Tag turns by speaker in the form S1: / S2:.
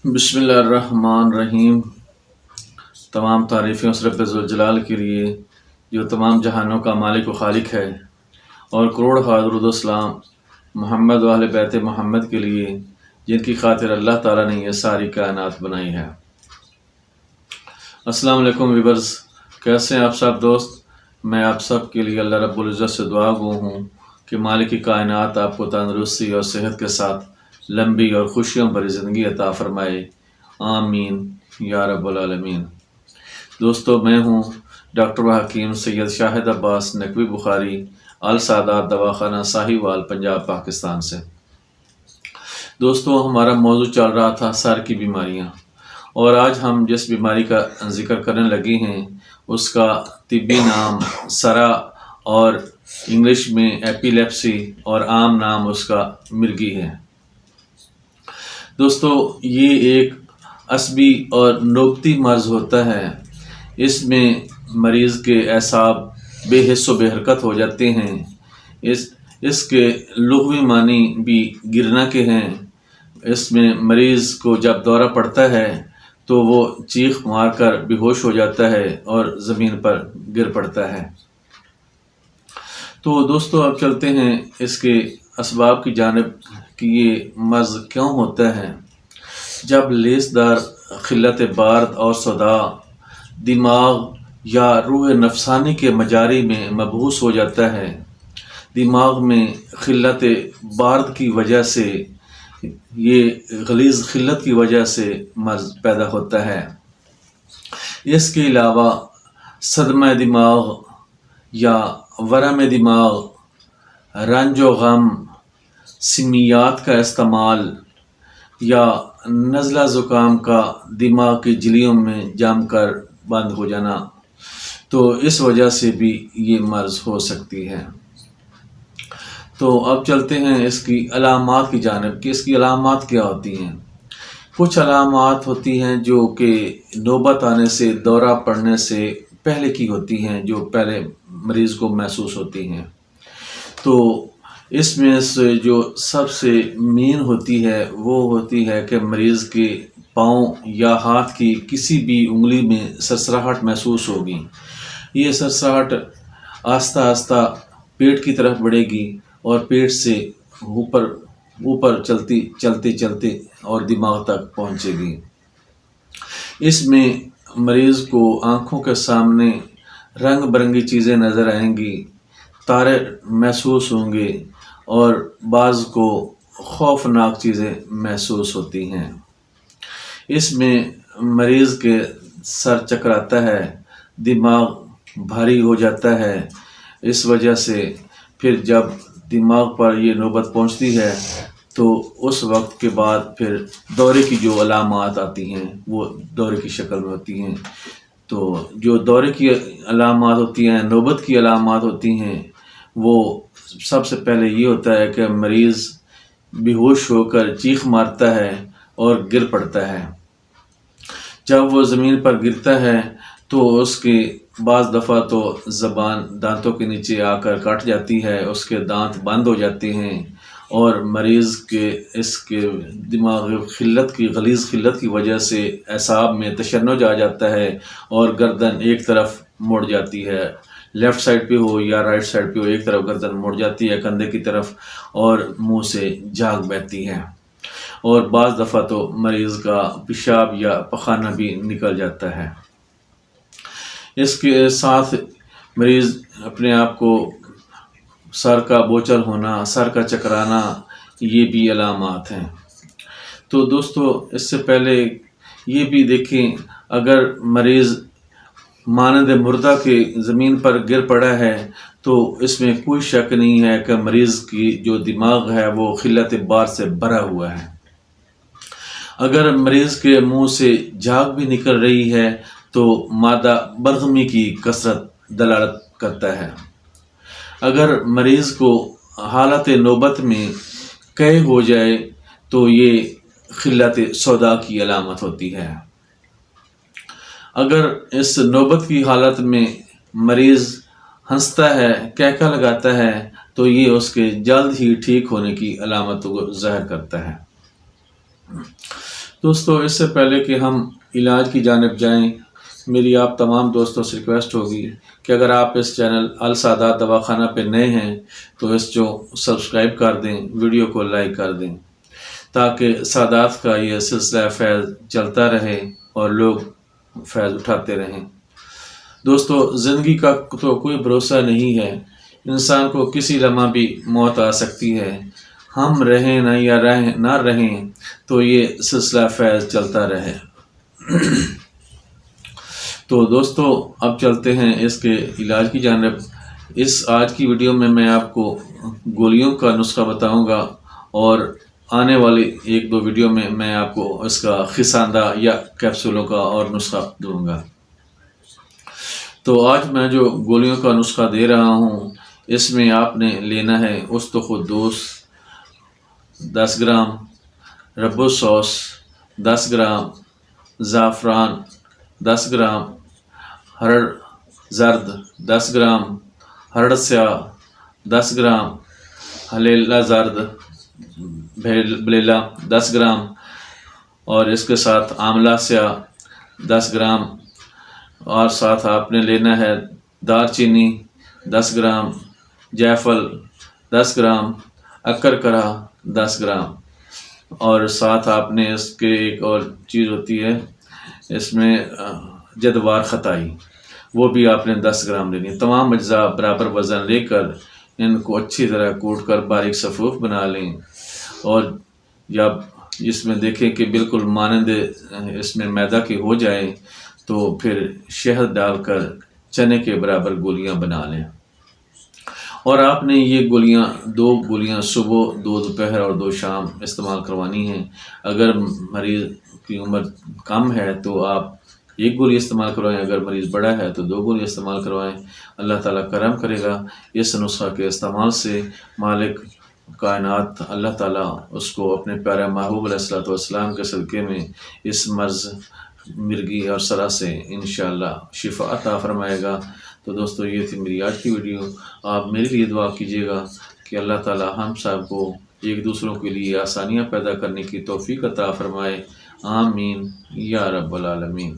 S1: بسم اللہ الرحمن الرحیم۔ تمام تعریفیں اس رب ذوالجلال کے لیے جو تمام جہانوں کا مالک و خالق ہے، اور کروڑ درود و سلام محمد و اہل بیت محمد کے لیے جن کی خاطر اللہ تعالیٰ نے یہ ساری کائنات بنائی ہے۔ السلام علیکم ویورز، کیسے ہیں آپ سب دوست؟ میں آپ سب کے لیے اللہ رب العزت سے دعا گو ہوں کہ مالک کی کائنات آپ کو تندرستی اور صحت کے ساتھ لمبی اور خوشیوں بھری زندگی عطا فرمائے، آمین یا رب العالمین۔ دوستو، میں ہوں ڈاکٹر و حکیم سید شاہد عباس نقوی بخاری، السادات دواخانہ ساہی وال، پنجاب، پاکستان سے۔ دوستو، ہمارا موضوع چل رہا تھا سر کی بیماریاں، اور آج ہم جس بیماری کا ذکر کرنے لگے ہیں اس کا طبی نام سرا اور انگلش میں ایپیلیپسی اور عام نام اس کا مرگی ہے۔ دوستو، یہ ایک عصبی اور نوبتی مرض ہوتا ہے۔ اس میں مریض کے اعصاب بے حس و بے حرکت ہو جاتے ہیں۔ اس کے لغوی معنی بھی گرنا کے ہیں۔ اس میں مریض کو جب دورہ پڑتا ہے تو وہ چیخ مار کر بے ہوش ہو جاتا ہے اور زمین پر گر پڑتا ہے۔ تو دوستو، اب چلتے ہیں اس کے اسباب کی جانب کہ یہ مرض کیوں ہوتا ہے۔ جب لیسدار خلت بارد اور صداع دماغ یا روح نفسانی کے مجاری میں مبعوث ہو جاتا ہے، دماغ میں خلت بارد کی وجہ سے، یہ غلیظ خلت کی وجہ سے مرض پیدا ہوتا ہے۔ اس کے علاوہ صدمہ دماغ یا ورم دماغ، رنج و غم، سمیات کا استعمال یا نزلہ زکام کا دماغ کی جھلیوں میں جم کر بند ہو جانا، تو اس وجہ سے بھی یہ مرض ہو سکتی ہے۔ تو اب چلتے ہیں اس کی علامات کی جانب کہ اس کی علامات کیا ہوتی ہیں۔ کچھ علامات ہوتی ہیں جو کہ نوبت آنے سے، دورہ پڑنے سے پہلے کی ہوتی ہیں، جو پہلے مریض کو محسوس ہوتی ہیں۔ تو اس میں سے جو سب سے مین ہوتی ہے وہ ہوتی ہے کہ مریض کے پاؤں یا ہاتھ کی کسی بھی انگلی میں سرسراہٹ محسوس ہوگی۔ یہ سرسراہٹ آہستہ آہستہ پیٹ کی طرف بڑھے گی اور پیٹ سے اوپر چلتے اور دماغ تک پہنچے گی۔ اس میں مریض کو آنکھوں کے سامنے رنگ برنگی چیزیں نظر آئیں گی، تارے محسوس ہوں گے اور بعض کو خوفناک چیزیں محسوس ہوتی ہیں۔ اس میں مریض کے سر چکراتا ہے، دماغ بھاری ہو جاتا ہے۔ اس وجہ سے پھر جب دماغ پر یہ نوبت پہنچتی ہے تو اس وقت کے بعد پھر دورے کی جو علامات آتی ہیں وہ دورے کی شکل میں ہوتی ہیں۔ تو جو دورے کی علامات ہوتی ہیں، نوبت کی علامات ہوتی ہیں، وہ سب سے پہلے یہ ہوتا ہے کہ مریض بے ہوش ہو کر چیخ مارتا ہے اور گر پڑتا ہے۔ جب وہ زمین پر گرتا ہے تو اس کی بعض دفعہ تو زبان دانتوں کے نیچے آ کر کٹ جاتی ہے، اس کے دانت بند ہو جاتے ہیں، اور مریض کے اس کے دماغ غلیظ خلت کی وجہ سے اعصاب میں تشنج آ جاتا ہے اور گردن ایک طرف مڑ جاتی ہے، لیفٹ سائڈ پہ ہو یا رائٹ سائڈ پہ ہو، ایک طرف گردن مڑ جاتی ہے کندھے کی طرف اور منہ سے جھاگ بہتی ہے، اور بعض دفعہ تو مریض کا پیشاب یا پخانہ بھی نکل جاتا ہے۔ اس کے ساتھ مریض اپنے آپ کو سر کا بوچھل ہونا، سر کا چکرانا، یہ بھی علامات ہیں۔ تو دوستو، اس سے پہلے یہ بھی دیکھیں، اگر مریض مانند مردہ کے زمین پر گر پڑا ہے تو اس میں کوئی شک نہیں ہے کہ مریض کی جو دماغ ہے وہ خلت بار سے بھرا ہوا ہے۔ اگر مریض کے منہ سے جھاگ بھی نکل رہی ہے تو مادہ بلغمی کی کثرت دلالت کرتا ہے۔ اگر مریض کو حالت نوبت میں قے ہو جائے تو یہ خلت سودا کی علامت ہوتی ہے۔ اگر اس نوبت کی حالت میں مریض ہنستا ہے، کہکہ لگاتا ہے، تو یہ اس کے جلد ہی ٹھیک ہونے کی علامت کو ظاہر کرتا ہے۔ دوستو اس سے پہلے کہ ہم علاج کی جانب جائیں، میری آپ تمام دوستوں سے ریکویسٹ ہوگی کہ اگر آپ اس چینل السادات دواخانہ پہ نئے ہیں تو اس کو سبسکرائب کر دیں، ویڈیو کو لائک کر دیں، تاکہ سادات کا یہ سلسلہ فیض چلتا رہے اور لوگ فیض اٹھاتے رہیں۔ دوستو زندگی کا تو کوئی بھروسہ نہیں ہے، انسان کو کسی لمحہ بھی موت آ سکتی ہے، ہم رہیں نہ یا نہ رہیں تو یہ سلسلہ فیض چلتا رہے۔ تو دوستو اب چلتے ہیں اس کے علاج کی جانب۔ اس آج کی ویڈیو میں میں آپ کو گولیوں کا نسخہ بتاؤں گا، اور آنے والی ایک دو ویڈیو میں میں آپ کو اس کا خساندہ یا کیپسولوں کا اور نسخہ دوں گا۔ تو آج میں جو گولیوں کا نسخہ دے رہا ہوں، اس میں آپ نے لینا ہے استخدوس 10 گرام، ربو سوس 10 گرام، زعفران 10 گرام، ہرڑ زرد 10 گرام، ہرڑ سیاہ 10 گرام، ہلیلا زرد بلیلا 10 گرام، اور اس کے ساتھ آملہ سیاہ 10 گرام، اور ساتھ آپ نے لینا ہے دار چینی 10 گرام، جیفل 10 گرام، اکرکرا 10 گرام، اور ساتھ آپ نے اس کے ایک اور چیز ہوتی ہے اس میں جدوار خطائی، وہ بھی آپ نے 10 گرام لینی ہے۔ تمام اجزاء برابر وزن لے کر ان کو اچھی طرح کوٹ کر باریک صفوف بنا لیں، اور جب اس میں دیکھیں کہ بالکل مانند اس میں میدا کے ہو جائیں تو پھر شہد ڈال کر چنے کے برابر گولیاں بنا لیں، اور آپ نے یہ گولیاں 2 گولیاں صبح، 2 دوپہر اور 2 شام استعمال کروانی ہیں۔ اگر مریض کی عمر کم ہے تو آپ 1 گولی استعمال کروائیں، اگر مریض بڑا ہے تو 2 گولی استعمال کروائیں۔ اللہ تعالیٰ کرم کرے گا، اس نسخہ کے استعمال سے مالک کائنات اللہ تعالیٰ اس کو اپنے پیارے محبوب علیہ السلام کے صدقے میں اس مرض، مرگی اور سرا سے انشاءاللہ شفا عطا فرمائے گا۔ تو دوستو یہ تھی میری آج کی ویڈیو، آپ میرے لیے دعا کیجیے گا کہ اللہ تعالیٰ ہم سب کو ایک دوسروں کے لیے آسانیاں پیدا کرنے کی توفیق عطا فرمائے، آمین یا رب العالمین۔